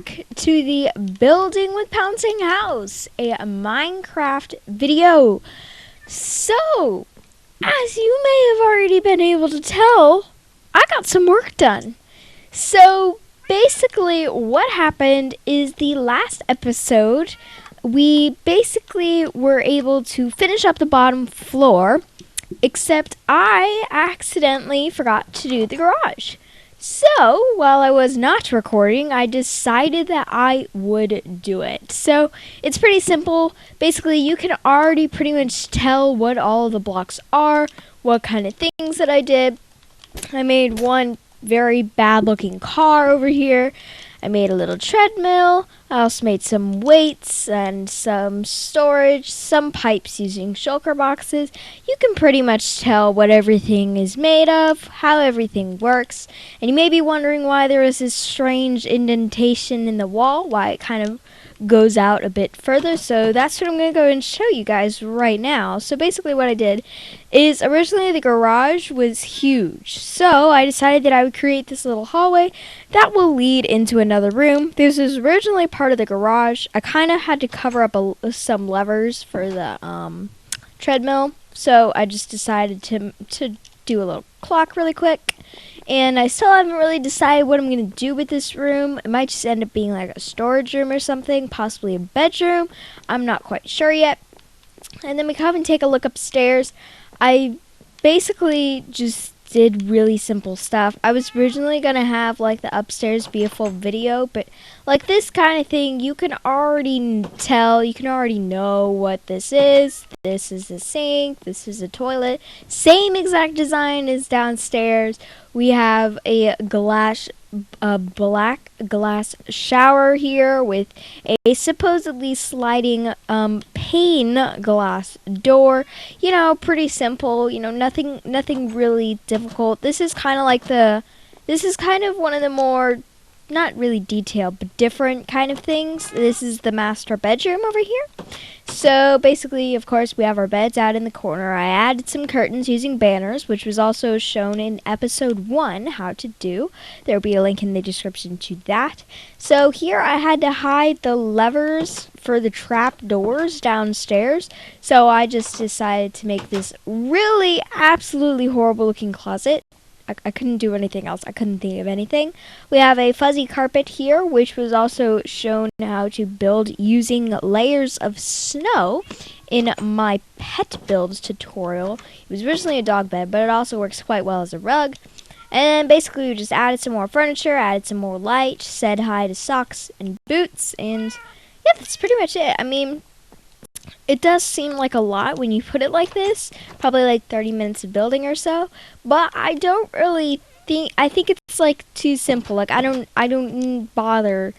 back to the Building with Pouncing House, a Minecraft video. So, as you may have already been able to tell, I got some work done. So, basically what happened is the last episode, we basically were able to finish up the bottom floor, except I accidentally forgot to do the garage. So, while I was not recording, I decided that I would do it. So, it's pretty simple. Basically, you can already pretty much tell what all the blocks are, what kind of things that I did. I made one very bad looking car over here. I made a little treadmill. I also made some weights and some storage, some pipes using shulker boxes. You can pretty much tell what everything is made of, how everything works. And you may be wondering why there is this strange indentation in the wall, why it kind of goes out a bit further. So that's what I'm going to go and show you guys right now. So basically what I did is originally the garage was huge. So I decided that I would create this little hallway that will lead into another room. This was originally part of the garage. I kind of had to cover up some levers for the treadmill. So I just decided to do a little clock really quick. And I still haven't really decided what I'm going to do with this room. It might just end up being like a storage room or something, possibly a bedroom. I'm not quite sure yet. And then we come and take a look upstairs. I basically just did really simple stuff. I was originally going to have like the upstairs be a full video, but like this kind of thing, you can already tell, you can already know what this is. This is the sink, this is a toilet. Same exact design as downstairs. We have a black glass shower here with a supposedly sliding pane glass door. You know, pretty simple. You know, nothing really difficult. This is kind of one of the more, not really detailed, but different kind of things. This is the master bedroom over here. So basically, of course, we have our beds out in the corner. I added some curtains using banners, which was also shown in episode 1, how to do. There will be a link in the description to that. So here I had to hide the levers for the trap doors downstairs. So I just decided to make this really absolutely horrible looking closet. I couldn't do anything else. I couldn't think of anything. We have a fuzzy carpet here, which was also shown how to build using layers of snow in my pet builds tutorial. It was originally a dog bed, but it also works quite well as a rug. And basically, we just added some more furniture, added some more light, said hi to socks and boots, and yeah, that's pretty much it. I mean, it does seem like a lot when you put it like this, probably like 30 minutes of building or so, but I don't really think, I think it's like too simple. Like I don't bother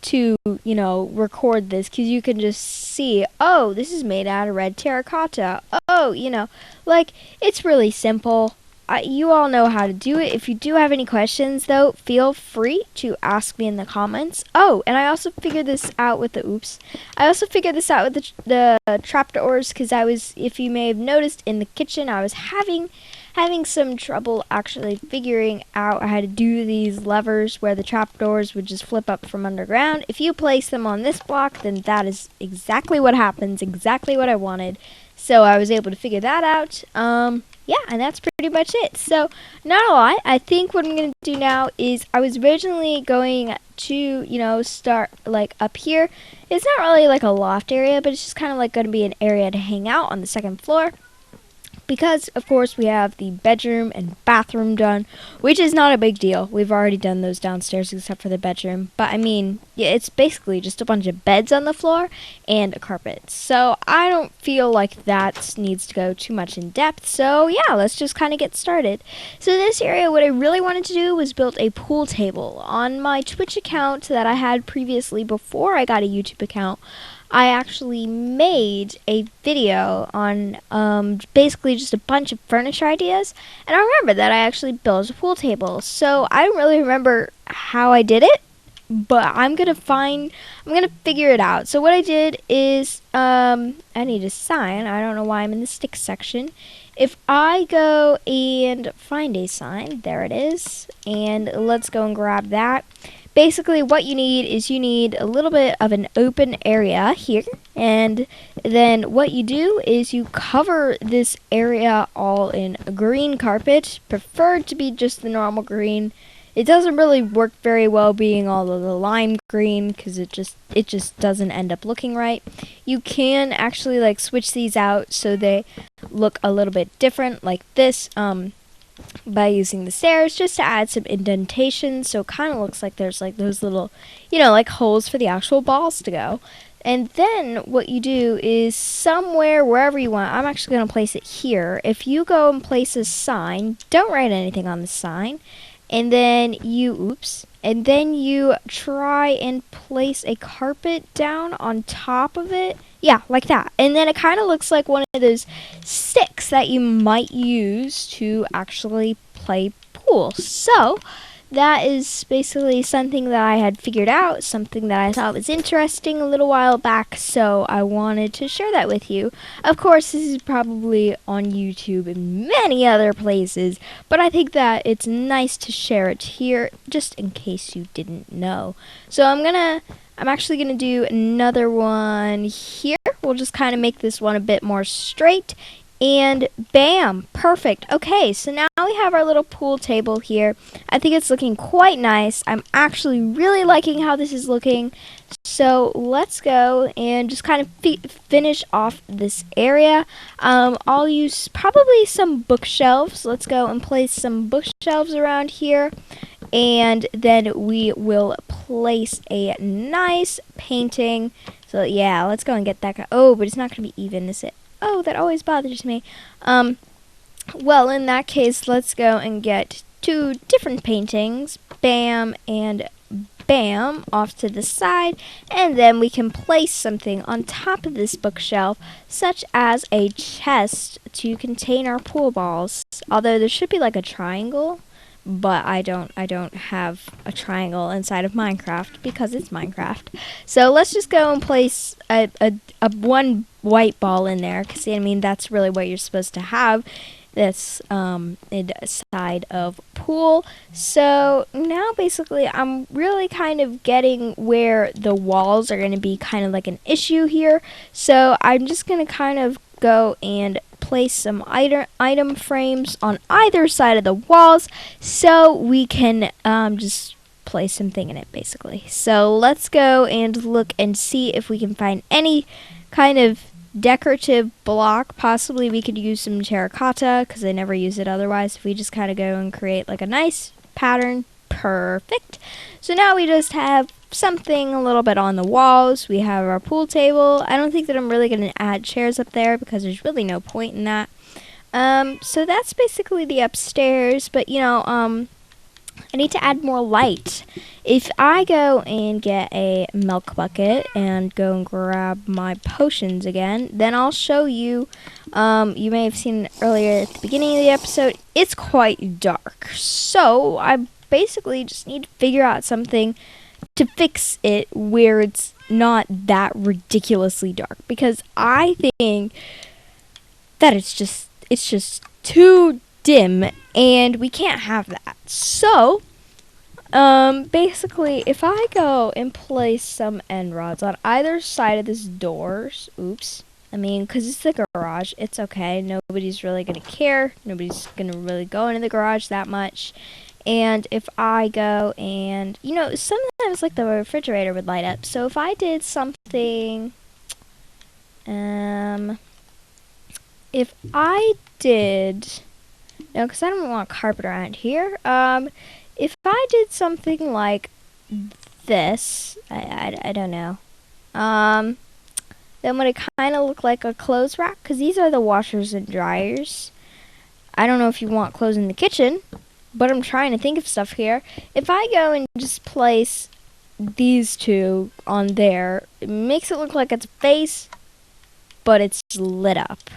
to, you know, record this because you can just see, oh, this is made out of red terracotta. Oh, you know, like it's really simple. You all know how to do it. If you do have any questions, though, feel free to ask me in the comments. Oh, and I also figured this out with the trapdoors because I was, if you may have noticed, in the kitchen, I was having some trouble actually figuring out how to do these levers where the trapdoors would just flip up from underground. If you place them on this block, then that is exactly what happens, exactly what I wanted. So I was able to figure that out. Yeah, and that's pretty much it. So, not a lot. I think what I'm going to do now is I was originally going to, you know, start like up here. It's not really like a loft area, but it's just kind of like going to be an area to hang out on the second floor. Because, of course, we have the bedroom and bathroom done, which is not a big deal. We've already done those downstairs except for the bedroom. But, I mean, yeah, it's basically just a bunch of beds on the floor and a carpet. So, I don't feel like that needs to go too much in depth. So, yeah, let's just kind of get started. So, this area, what I really wanted to do was build a pool table. On my Twitch account that I had previously before I got a YouTube account, I actually made a video on basically just a bunch of furniture ideas, and I remember that I actually built a pool table. So I don't really remember how I did it, but I'm gonna figure it out. So what I did is I need a sign. I don't know why I'm in the stick section. If I go and find a sign, there it is, and let's go and grab that. basically what you need is you need a little bit of an open area here, and then what you do is you cover this area all in a green carpet, preferred to be just the normal green. It doesn't really work very well being all of the lime green because it just doesn't end up looking right. You can actually like switch these out so they look a little bit different, like this, by using the stairs, just to add some indentation, so it kind of looks like there's like those little, like holes for the actual balls to go. And then what you do is somewhere, wherever you want, I'm actually going to place it here. If you go and place a sign, don't write anything on the sign, and then you try and place a carpet down on top of it. Yeah, like that. And then it kind of looks like one of those sticks that you might use to actually play pool. So that is basically something that I had figured out, something that I thought was interesting a little while back, so I wanted to share that with you. Of course, this is probably on YouTube and many other places, but I think that it's nice to share it here, just in case you didn't know. So I'm actually gonna do another one here. We'll just kind of make this one a bit more straight. And bam, perfect. Okay, so now we have our little pool table here. I think it's looking quite nice. I'm actually really liking how this is looking. So let's go and just kind of finish off this area. I'll use probably some bookshelves. Let's go and place some bookshelves around here. And then we will place a nice painting. So yeah, let's go and get that guy. Oh, but it's not going to be even, is it? Oh, that always bothers me. Well, in that case, let's go and get 2 different paintings. Bam and bam off to the side. And then we can place something on top of this bookshelf, such as a chest to contain our pool balls. Although there should be like a triangle, but I don't have a triangle inside of Minecraft because it's Minecraft. So let's just go and place a one white ball in there, because I mean that's really what you're supposed to have this inside of pool. So now basically I'm really kind of getting where the walls are going to be kind of like an issue here. So I'm just going to kind of go and place some item frames on either side of the walls so we can just place something in it basically. So let's go and look and see if we can find any kind of decorative block. Possibly we could use some terracotta because I never use it otherwise. If we just kind of go and create like a nice pattern. Perfect. So now we just have something a little bit on the walls. We have our pool table. I don't think that I'm really going to add chairs up there because there's really no point in that. So that's basically the upstairs, but I need to add more light. If I go and get a milk bucket and go and grab my potions again, then I'll show you. You may have seen earlier at the beginning of the episode, it's quite dark. So I basically just need to figure out something to fix it where it's not that ridiculously dark, because I think that it's just too dim and we can't have that. So basically if I go and place some end rods on either side of this doors, because it's the garage, it's okay, nobody's really gonna care, nobody's gonna really go into the garage that much. And if I go and, sometimes like the refrigerator would light up. So if I did something, if I did, no, because I don't want carpet around here. If I did something like this, I don't know. Then would it kind of look like a clothes rack? Because these are the washers and dryers. I don't know if you want clothes in the kitchen, but I'm trying to think of stuff here. If I go and just place these 2 on there, it makes it look like it's a face, but it's lit up.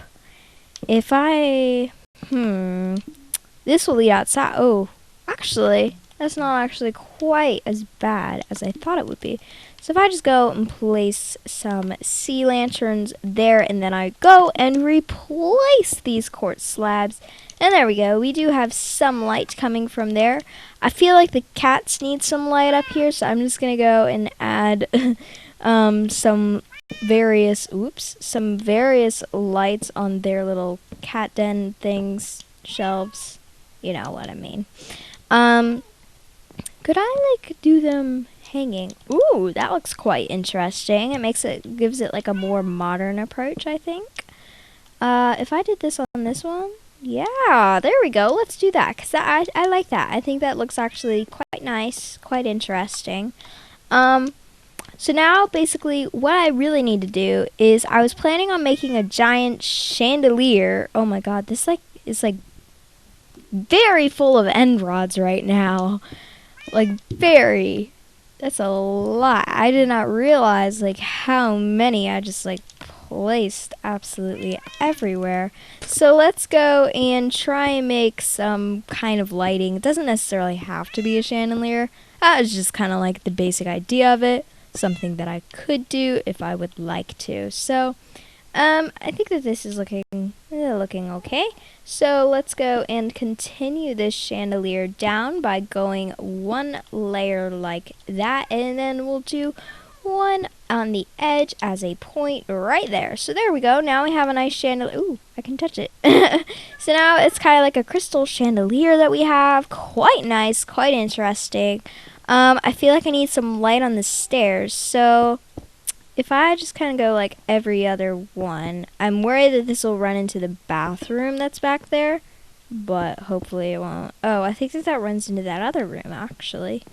If I, this will lead outside. Oh, actually, that's not actually quite as bad as I thought it would be. So if I just go and place some sea lanterns there, and then I go and replace these quartz slabs, And there we go. We do have some light coming from there. I feel like the cats need some light up here, so I'm just going to go and add some various lights on their little cat den things, shelves. You know what I mean. Could I like do them hanging? Ooh, that looks quite interesting. Gives it like a more modern approach, I think. If I did this on this one, yeah, there we go. Let's do that, because I like that. I think that looks actually quite nice, quite interesting. So now, basically, what I really need to do is I was planning on making a giant chandelier. Oh my god, this is very full of end rods right now. Like, very. That's a lot. I did not realize, like, how many I just, like, placed absolutely everywhere. So let's go and try and make some kind of lighting. It doesn't necessarily have to be a chandelier. That was just kind of like the basic idea of it. Something that I could do if I would like to. So, I think that this is looking okay. So let's go and continue this chandelier down by going one layer like that, and then we'll do one on the edge as a point right there. So there we go. Now we have a nice chandelier. Ooh, I can touch it. So now it's kind of like a crystal chandelier that we have. Quite nice, quite interesting. I feel like I need some light on the stairs, so if I just kind of go like every other one, I'm worried that this will run into the bathroom that's back there, but hopefully it won't. Oh, I think that runs into that other room, actually.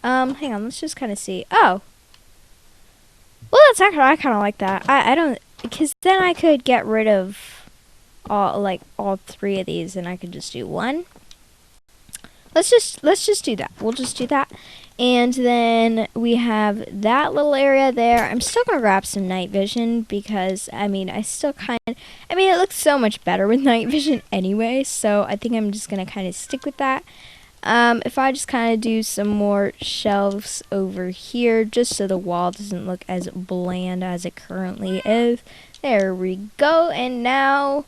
Hang on, let's just kind of see. Oh. Well, that's actually, I kind of like that. I don't, because then I could get rid of all three of these, and I could just do one. Let's just do that. We'll just do that. And then we have that little area there. I'm still going to grab some night vision because, I mean, it looks so much better with night vision anyway. So I think I'm just going to kind of stick with that. If I just kind of do some more shelves over here, just so the wall doesn't look as bland as it currently is. There we go. And now,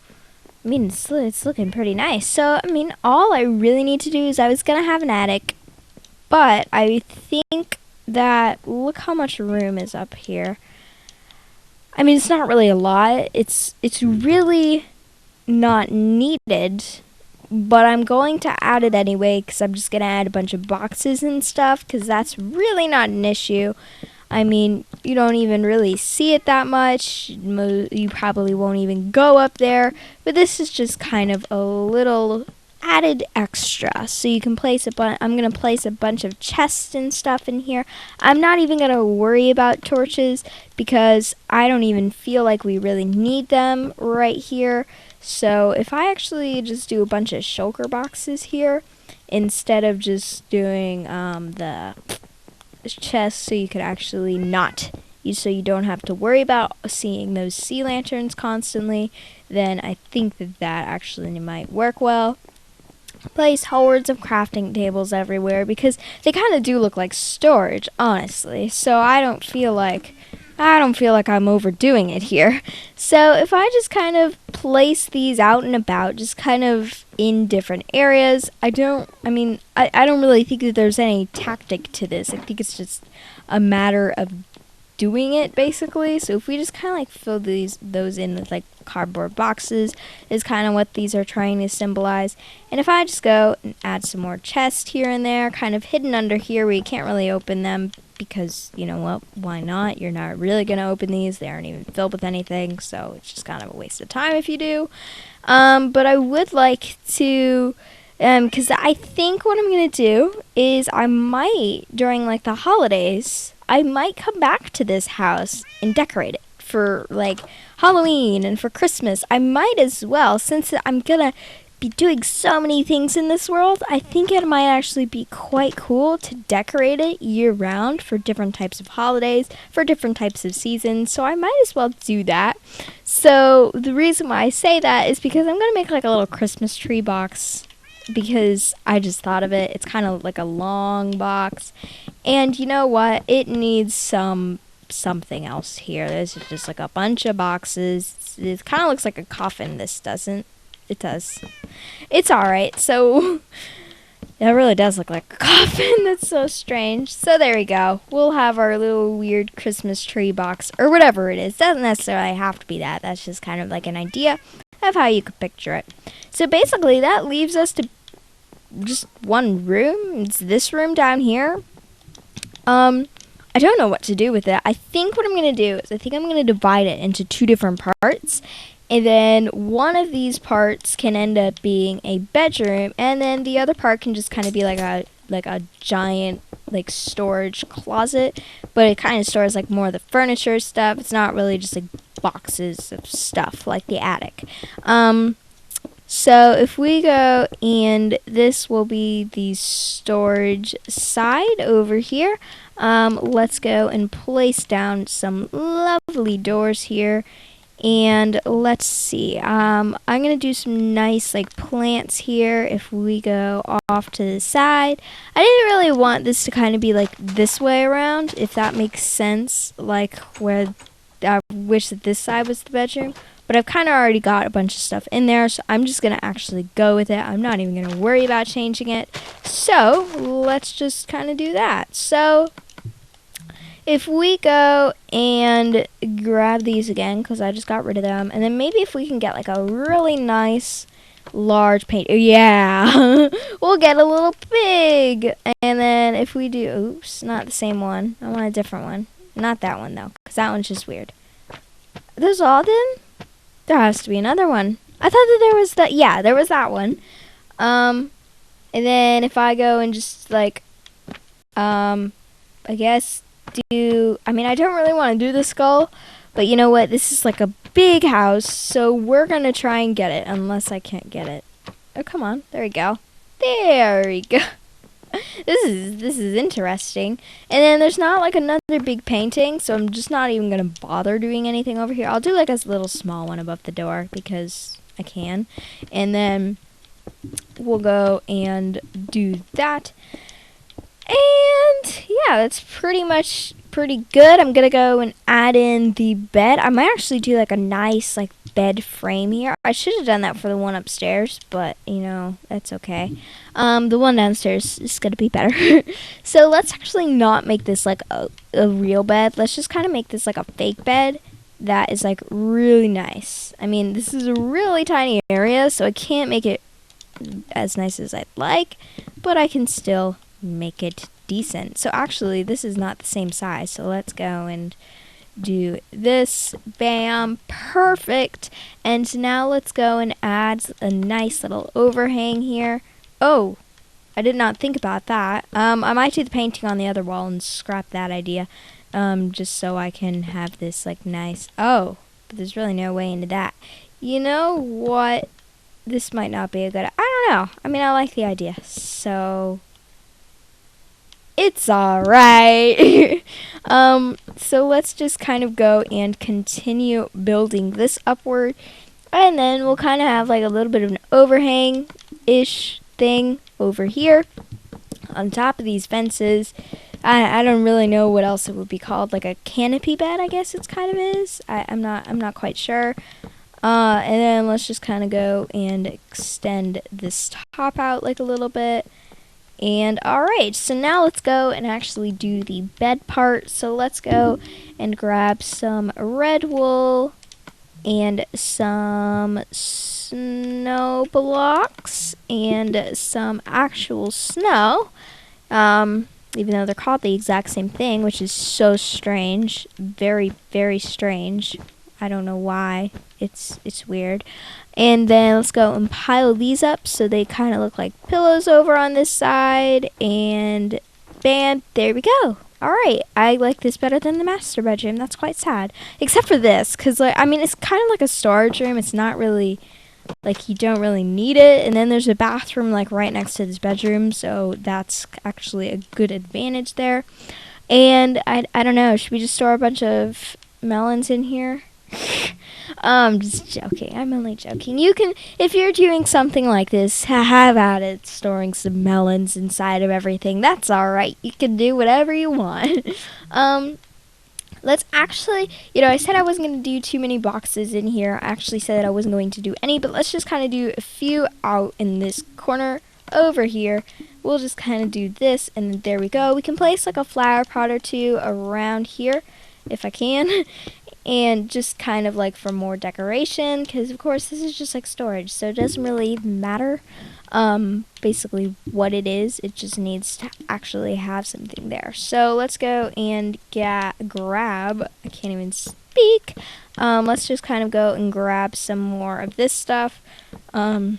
I mean, it's looking pretty nice. So, I mean, all I really need to do is I was going to have an attic, but I think that, look how much room is up here. I mean, it's not really a lot. It's really not needed, but I'm going to add it anyway because I'm just going to add a bunch of boxes and stuff because that's really not an issue. I mean, you don't even really see it that much. You probably won't even go up there. But this is just kind of a little added extra. So you can place I'm going to place a bunch of chests and stuff in here. I'm not even going to worry about torches because I don't even feel like we really need them right here. So if I actually just do a bunch of shulker boxes here instead of just doing the chest, so you could actually so you don't have to worry about seeing those sea lanterns constantly, then I think that actually might work well. Place hordes of crafting tables everywhere because they kind of do look like storage, honestly. So I don't feel like I'm overdoing it here. So if I just kind of place these out and about, just kind of in different areas, I don't really think that there's any tactic to this. I think it's just a matter of doing it, basically. So if we just kind of like fill those in with like cardboard boxes is kind of what these are trying to symbolize. And if I just go and add some more chests here and there, kind of hidden under here where you can't really open them because, you know what, why not? You're not really going to open these. They aren't even filled with anything, so it's just kind of a waste of time if you do. But I would like to, because I think what I'm going to do is I might, during like the holidays, I might come back to this house and decorate it for like Halloween and for Christmas. I might as well, since I'm gonna be doing so many things in this world. I think it might actually be quite cool to decorate it year round for different types of holidays, for different types of seasons. So I might as well do that. So the reason why I say that is because I'm gonna make like a little Christmas tree box, because I just thought of it. It's kind of like a long box. And you know what? It needs something else here. There's just like a bunch of boxes. It kind of looks like a coffin. This doesn't. It does. It's alright. So, it really does look like a coffin. That's so strange. So there we go. We'll have our little weird Christmas tree box, or whatever it is. Doesn't necessarily have to be that. That's just kind of like an idea of how you could picture it. So basically, that leaves us to just one room. It's this room down here. I don't know what to do with it. I think what I'm going to do is I think I'm going to divide it into 2 different parts. And then one of these parts can end up being a bedroom, and then the other part can just kind of be like a giant like storage closet, but it kind of stores like more of the furniture stuff. It's not really just like boxes of stuff like the attic. So if we go, and this will be the storage side over here. Let's go and place down some lovely doors here. And let's see, I'm going to do some nice like plants here if we go off to the side. I didn't really want this to kind of be like this way around, if that makes sense, like where I wish that this side was the bedroom. But I've kind of already got a bunch of stuff in there, so I'm just going to actually go with it. I'm not even going to worry about changing it. So let's just kind of do that. So if we go and grab these again, because I just got rid of them, and then maybe if we can get like a really nice large paint, yeah, we'll get a little pig. And then if we do, oops, not the same one, I want a different one. Not that one though, because that one's just weird. Are those all then? There has to be another one. I thought that there was that, yeah, there was that one. And then if I go and just like, I guess I mean, I don't really want to do the skull, but you know what, this is like a big house, so we're gonna try and get it, unless I can't get it. Oh, come on, there we go. There we go. This is interesting. And then there's not like another big painting, so I'm just not even gonna bother doing anything over here. I'll do like a little small one above the door because I can, and then we'll go and do that. And yeah, that's pretty good. I'm gonna go and add in the bed. I might actually do like a nice like bed frame here. I should have done that for the one upstairs, but you know, that's okay. The one downstairs is gonna be better. So let's actually not make this like a real bed. Let's just kind of make this like a fake bed that is like really nice. I mean, this is a really tiny area, so I can't make it as nice as I'd like, but I can still make it decent. So actually this is not the same size, so let's go and do this. Bam, perfect. And now let's go and add a nice little overhang here. Oh, I did not think about that. I might do the painting on the other wall and scrap that idea, just so I can have this like nice, oh, but there's really no way into that. You know what, this might not be a good, I don't know, I mean, I like the idea, so it's alright. So let's just kind of go and continue building this upward, and then we'll kind of have like a little bit of an overhang-ish thing over here on top of these fences. I don't really know what else it would be called, like a canopy bed, I guess it's kind of is. I'm not quite sure. And then let's just kind of go and extend this top out like a little bit. And alright, so now let's go and actually do the bed part. So let's go and grab some red wool and some snow blocks and some actual snow. Even though they're called the exact same thing, which is so strange. Very, very strange. I don't know why. It's weird. And then let's go and pile these up so they kind of look like pillows over on this side. And bam, there we go. Alright, I like this better than the master bedroom. That's quite sad. Except for this, because like, I mean, it's kind of like a storage room. It's not really, like, you don't really need it. And then there's a bathroom like right next to this bedroom, so that's actually a good advantage there. And I don't know, should we just store a bunch of melons in here? I'm just joking. I'm only joking. You can, if you're doing something like this, have at it storing some melons inside of everything. That's alright. You can do whatever you want. let's actually, I said I wasn't going to do too many boxes in here. I actually said I wasn't going to do any, but let's just kind of do a few out in this corner over here. We'll just kind of do this, and there we go. We can place like a flower pot or two around here if I can. And just kind of like for more decoration, because of course this is just like storage, so it doesn't really matter basically what it is. It just needs to actually have something there. So let's go and grab, I can't even speak, let's just kind of go and grab some more of this stuff and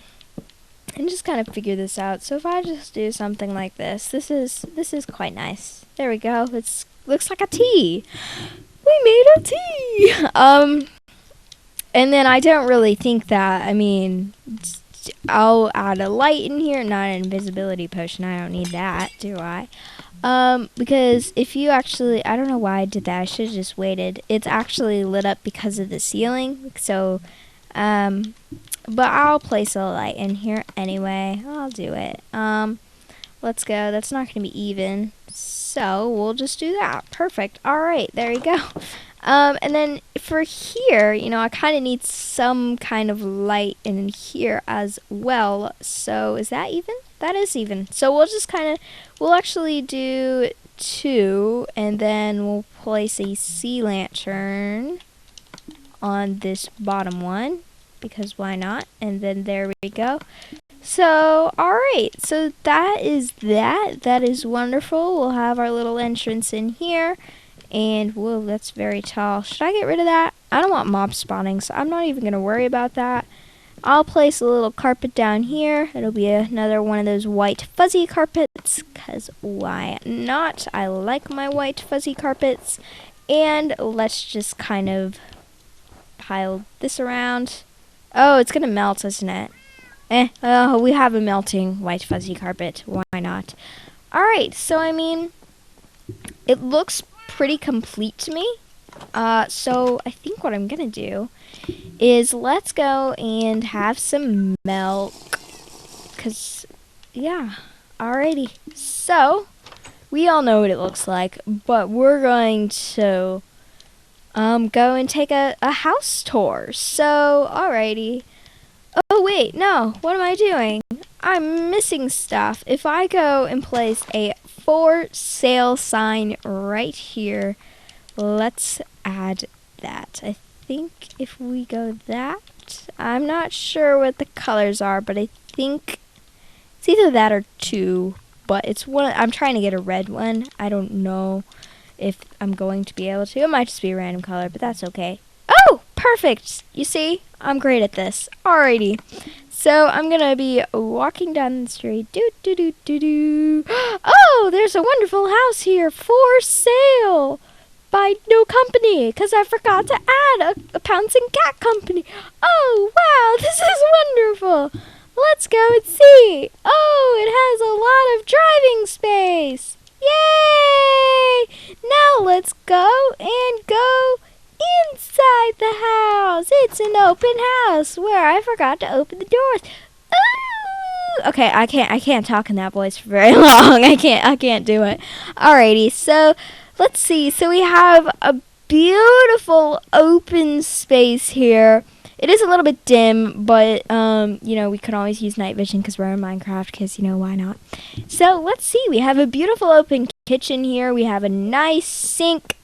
just kind of figure this out. So if I just do something like this is quite nice. There we go. It looks like a tea. We made a tea. And then I don't really think that, I mean, I'll add a light in here, not an invisibility potion. I don't need that, do I? Because if you actually, I don't know why I did that. I should have just waited. It's actually lit up because of the ceiling. So, but I'll place a light in here anyway. I'll do it. Let's go. That's not going to be even. So we'll just do that. Perfect. All right. There you go. And then for here, I kind of need some kind of light in here as well. So is that even? That is even. So we'll just we'll actually do 2, and then we'll place a sea lantern on this bottom one, because why not? And then there we go. So, alright, so that is that. That is wonderful. We'll have our little entrance in here. And, whoa, that's very tall. Should I get rid of that? I don't want mob spawning, so I'm not even going to worry about that. I'll place a little carpet down here. It'll be another one of those white fuzzy carpets, because why not? I like my white fuzzy carpets. And let's just kind of pile this around. Oh, it's going to melt, isn't it? We have a melting white fuzzy carpet. Why not? Alright, so I mean, it looks pretty complete to me. So I think what I'm going to do is let's go and have some milk. Because, yeah. Alrighty. So, we all know what it looks like, but we're going to go and take a house tour. So, alrighty. Oh wait, no, what am I doing? I'm missing stuff. If I go and place a for sale sign right here, let's add that. I think if we go that, I'm not sure what the colors are, but I think it's either that or 2, but it's one. I'm trying to get a red one. I don't know if I'm going to be able to. It might just be a random color, but that's okay. Oh, perfect. You see, I'm great at this. Alrighty. So I'm going to be walking down the street. Oh, there's a wonderful house here for sale by no company, because I forgot to add a Pouncing Cat company. Oh, wow, this is wonderful. Let's go and see. Oh, it has a lot of driving space. Yay! Now let's go and go inside the house. It's an open house where I forgot to open the doors. Ooh! Okay, I can't talk in that voice for very long. I can't do it. Alrighty, so let's see. So we have a beautiful open space here. It is a little bit dim, but we can always use night vision because we're in Minecraft, because why not? So let's see. We have a beautiful open kitchen here. We have a nice sink.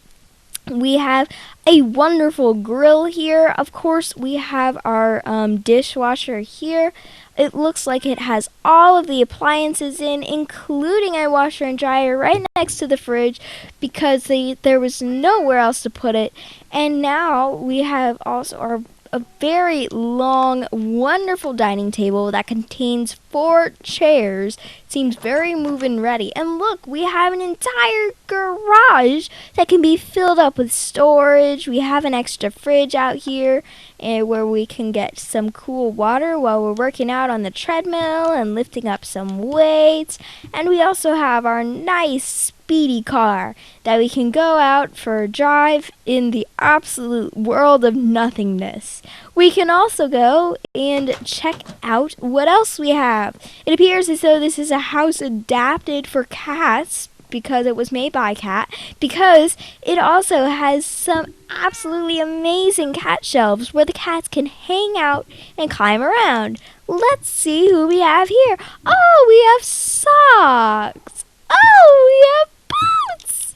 We have a wonderful grill here. Of course, we have our dishwasher here. It looks like it has all of the appliances in, including a washer and dryer right next to the fridge, because there was nowhere else to put it. And now we have also a very long, wonderful dining table that contains 4 chairs. Seems very move-in ready. And look, we have an entire garage that can be filled up with storage. We have an extra fridge out here where we can get some cool water while we're working out on the treadmill and lifting up some weights. And we also have our nice speedy car that we can go out for a drive in the absolute world of nothingness. We can also go and check out what else we have. It appears as though this is a house adapted for cats, because it was made by a cat, because it also has some absolutely amazing cat shelves where the cats can hang out and climb around. Let's see who we have here. Oh, we have Socks. Oh, we have Boots.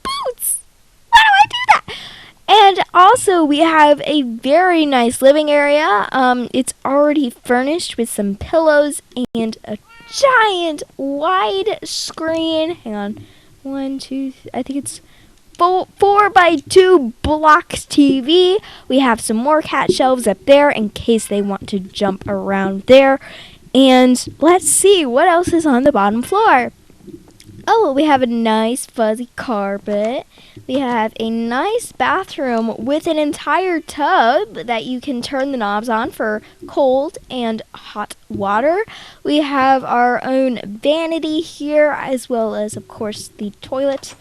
Boots. Why do I do that? And also, we have a very nice living area. It's already furnished with some pillows and a giant wide screen. Hang on. I think it's 4x2 blocks TV. We have some more cat shelves up there in case they want to jump around there. And let's see what else is on the bottom floor. Oh, we have a nice fuzzy carpet. We have a nice bathroom with an entire tub that you can turn the knobs on for cold and hot water. We have our own vanity here, as well as, of course, the toilet,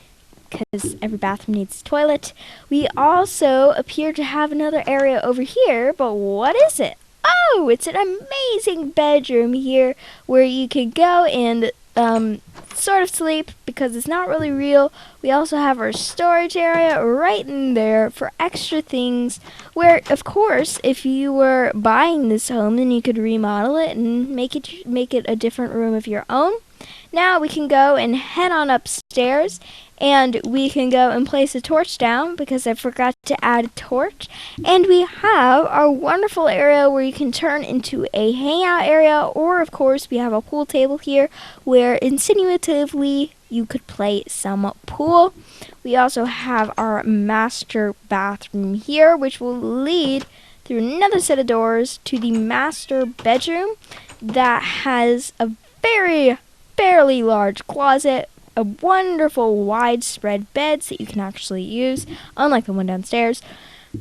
because every bathroom needs a toilet. We also appear to have another area over here, but what is it? Oh, it's an amazing bedroom here where you could go and sort of sleep because it's not really real. We also have our storage area right in there for extra things where, of course, if you were buying this home, then you could remodel it and make it a different room of your own. Now we can go and head on upstairs, and we can go and place a torch down because I forgot to add a torch. And we have our wonderful area where you can turn into a hangout area, or of course we have a pool table here where insinuatively you could play some pool. We also have our master bathroom here, which will lead through another set of doors to the master bedroom that has a fairly large closet, a wonderful widespread bed that you can actually use, unlike the one downstairs.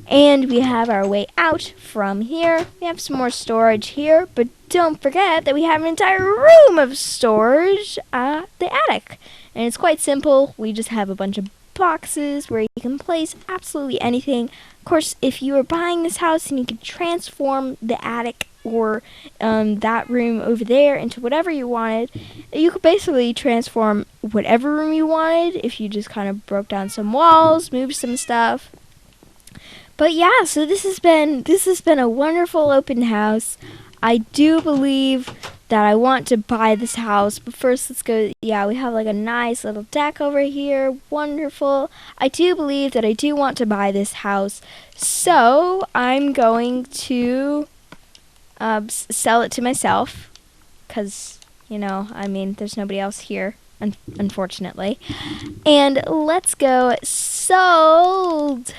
And we have our way out from here. We have some more storage here, but don't forget that we have an entire room of storage at the attic. And it's quite simple. We just have a bunch of boxes where you can place absolutely anything. Of course, if you were buying this house and you could transform the attic or that room over there into whatever you wanted, you could basically transform whatever room you wanted if you just kind of broke down some walls, moved some stuff. But yeah, so this has been a wonderful open house. I do believe that I want to buy this house, but first let's go. Yeah, we have like a nice little deck over here. Wonderful. I do believe that I do want to buy this house, so I'm going to sell it to myself, because, there's nobody else here, unfortunately. And let's go sold.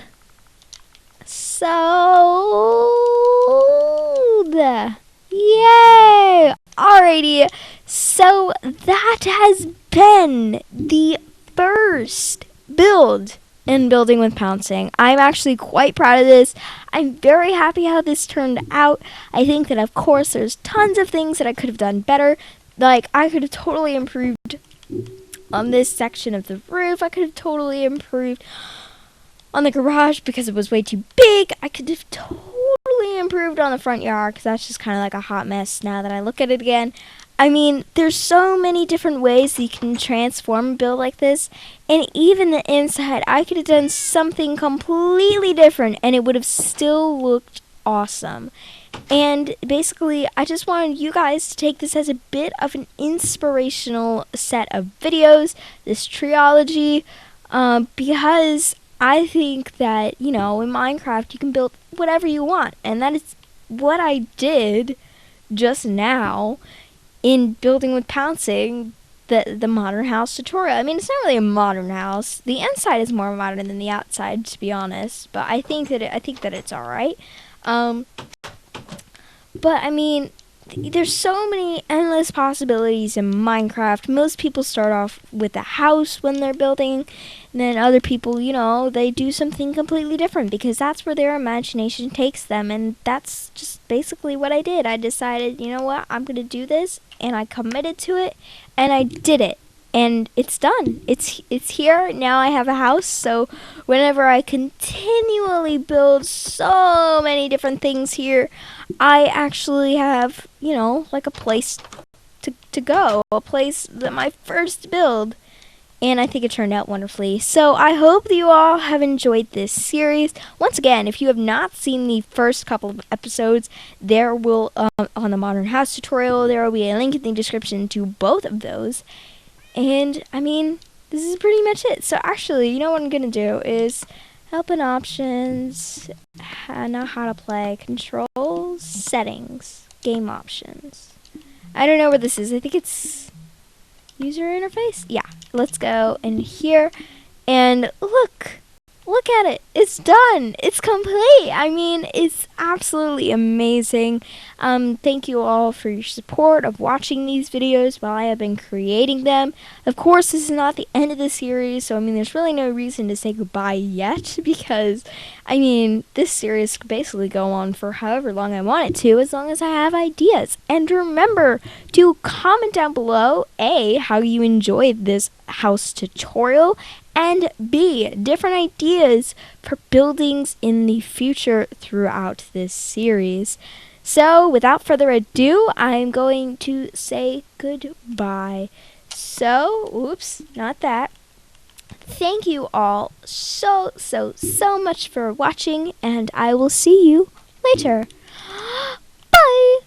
Yay! Alrighty, so that has been the first build in Building with Pouncing. I'm actually quite proud of this. I'm very happy how this turned out. I think that, of course, there's tons of things that I could have done better. Like, I could have totally improved on this section of the roof. I could have totally improved on the garage because it was way too big. I could have totally improved on the front yard because that's just kind of like a hot mess now that I look at it again. I mean, there's so many different ways that you can transform a build like this, and even the inside, I could have done something completely different, and it would have still looked awesome. And basically, I just wanted you guys to take this as a bit of an inspirational set of videos, this trilogy, because I think that, in Minecraft, you can build whatever you want, and that is what I did just now in Building with Pouncing, the modern house tutorial. I mean, it's not really a modern house. The inside is more modern than the outside, to be honest. But I think that it's all right. But I mean, there's so many endless possibilities in Minecraft. Most people start off with a house when they're building, and then other people, they do something completely different because that's where their imagination takes them, and that's just basically what I did. I decided, you know what, I'm going to do this, and I committed to it, and I did it. And it's done. It's here. Now I have a house, so whenever I continually build so many different things here, I actually have, like a place to go, a place that my first build. and I think it turned out wonderfully. So I hope that you all have enjoyed this series. Once again, if you have not seen the first couple of episodes, there will, on the Modern House tutorial, there will be a link in the description to both of those. And, I mean, this is pretty much it. So actually, you know what I'm going to do is help and options, not how to play, controls, settings, game options. I don't know where this is. I think it's user interface. Yeah, let's go in here and look at it. It's done. It's complete. I mean, it's absolutely amazing. Thank you all for your support of watching these videos while I have been creating them. Of course, this is not the end of the series, so I mean, there's really no reason to say goodbye yet, because I mean, this series could basically go on for however long I want it to, as long as I have ideas. And remember to comment down below, A, how you enjoyed this house tutorial, and B, different ideas for buildings in the future throughout this series. So, without further ado, I'm going to say goodbye. So, oops, not that. Thank you all so much for watching, and I will see you later. Bye!